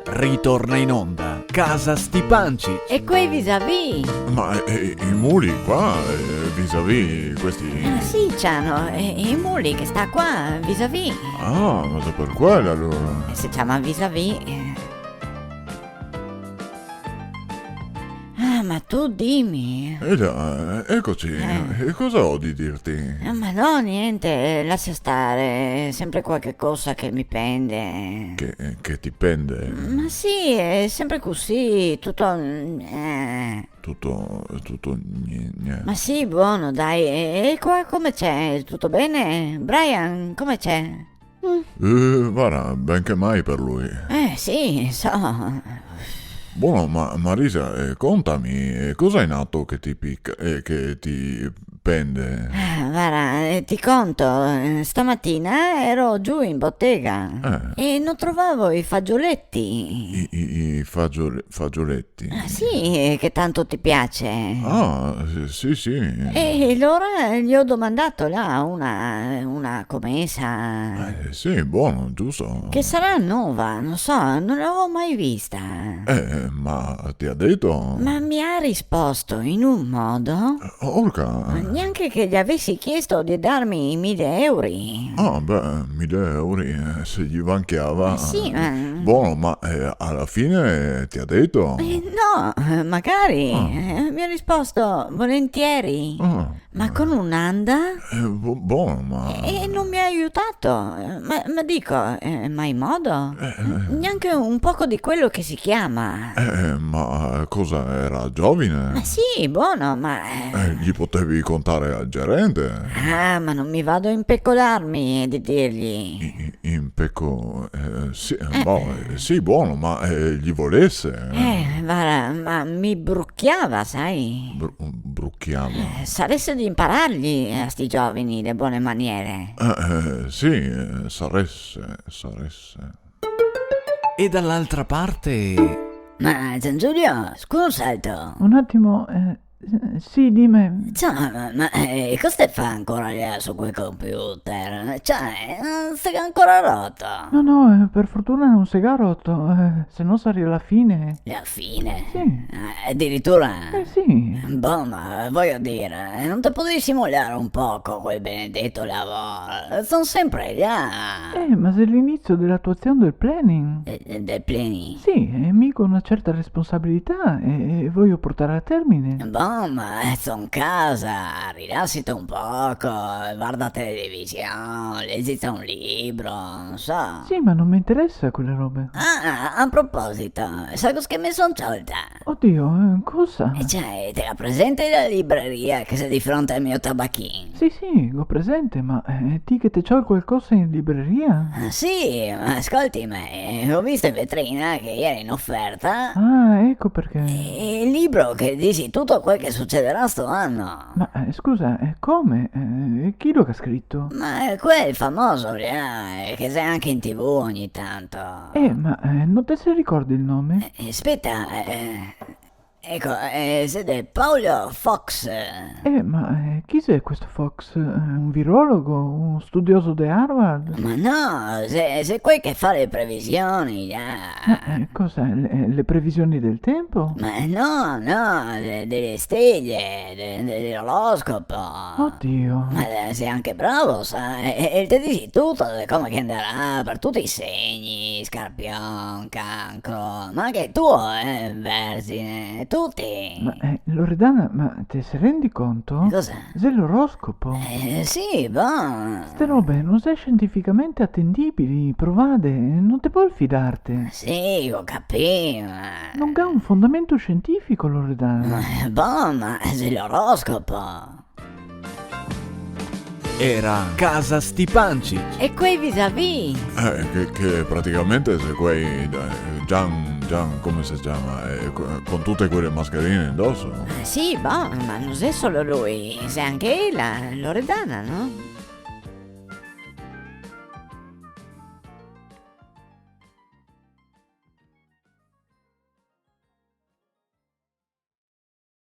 Ritorna in onda Casa Stipanci. E quei vis-à-vis? Ma i muli qua, vis-à-vis, questi... Sì, c'hanno i muli che sta qua, vis-à-vis. Ah, ma è per quello allora. Si chiama vis-à-vis. Ah, ma tu dimmi. Già, eccoci. E cosa ho di dirti? Ma no, niente, lascia stare, è sempre qualche cosa che mi pende. Che ti pende? Ma sì, è sempre così, tutto... Tutto niente. Ma sì, buono, dai, e qua come c'è? Tutto bene? Brian, come c'è? Guarda, benché mai per lui. Sì, so. Buono, ma Marisa, contami, cosa è in atto che ti picca e che ti pende? Guarda, ti conto, stamattina ero giù in bottega e non trovavo i fagioletti. I fagioletti? Sì, che tanto ti piace. Ah, sì. E allora gli ho domandato là una commessa Sì, buono, giusto. che sarà nuova, non so, non l'avevo mai vista. Ma ti ha detto? Ma mi ha risposto in un modo, Orca. neanche che gli avessi chiesto di darmi i 1.000 euro. Ah, beh, 1.000 euro, se gli manchiava. Sì, ma... Buono, ma alla fine ti ha detto? No, magari. Mi ha risposto volentieri. Ma con un'anda? Buono, ma... E non mi ha aiutato. Ma dico, mai modo? Neanche un poco di quello che si chiama. Ma cosa era giovane? Ma sì, buono, ma... Gli potevi contare al gerente? Ah, ma non mi vado a impecolarmi di dirgli. In pecco... sì, sì, buono, ma gli volesse? Guarda, ma mi brucchiava, sai? Brucchiava. Sareste di imparargli a sti giovani le buone maniere. Sì, saresse. E dall'altra parte... Ma Gian Giulio, scusa alto. Un attimo, sì, dimmi. Ciao, ma cosa stai fa ancora lì su quel computer? Cioè, non sei ancora rotto? No, per fortuna non si è rotto, se no sarebbe la fine. La fine? Sì. Addirittura? Sì. Boh, ma voglio dire, non ti potevi simulare un poco quel benedetto lavoro? Sono sempre là. Ma se è l'inizio dell'attuazione del planning. Del pleni? Sì, è mica una certa responsabilità e voglio portare a termine. Boh, ma sono in casa, rilassati un poco, guarda televisione, leggiti un libro, non so. Sì, ma non mi interessa quelle robe. A proposito, sai cosa che mi sono tolta? Oddio, cosa? Cioè, te la presente la libreria che sei di fronte al mio tabacchino? Sì, ho presente, ma ti che te c'ho qualcosa in libreria? Sì, ma ascolti me, ho visto in vetrina che ieri in offerta Ah, ecco perché. il libro che dici tutto quel che succederà sto anno. Ma scusa, come? Chi lo ha scritto? Ma è quel famoso, che sei anche in TV ogni tanto. Ma non te se ricordi il nome? Aspetta, ecco, siete Paolo Fox. Ma chi sei questo Fox? Un virologo? Un studioso di Harvard? Ma no, sei quel che fa le previsioni, Cos'è? Le previsioni del tempo? Ma no, delle stelle, dell'oroscopo. Oddio. Ma sei anche bravo, sai, e te dici tutto, come che andrà per tutti i segni, Scorpion, Cancro, ma anche tu, Vergine, tutti. Ma Loredana, ma te se rendi conto? Cos'è? Se l'oroscopo. Sì, boh. Ste robe non sei scientificamente attendibili, provate, non te puoi fidarti. Sì, ho capito, ma... Non ha un fondamento scientifico, Loredana. Boh, ma è l'oroscopo. Era Casa Stipanci. E quei vis-à-vis? Che praticamente se quei... Gian, come si chiama? Con tutte quelle mascherine indosso. Sì, boh, ma non sei solo lui, sei anche la Loredana, no?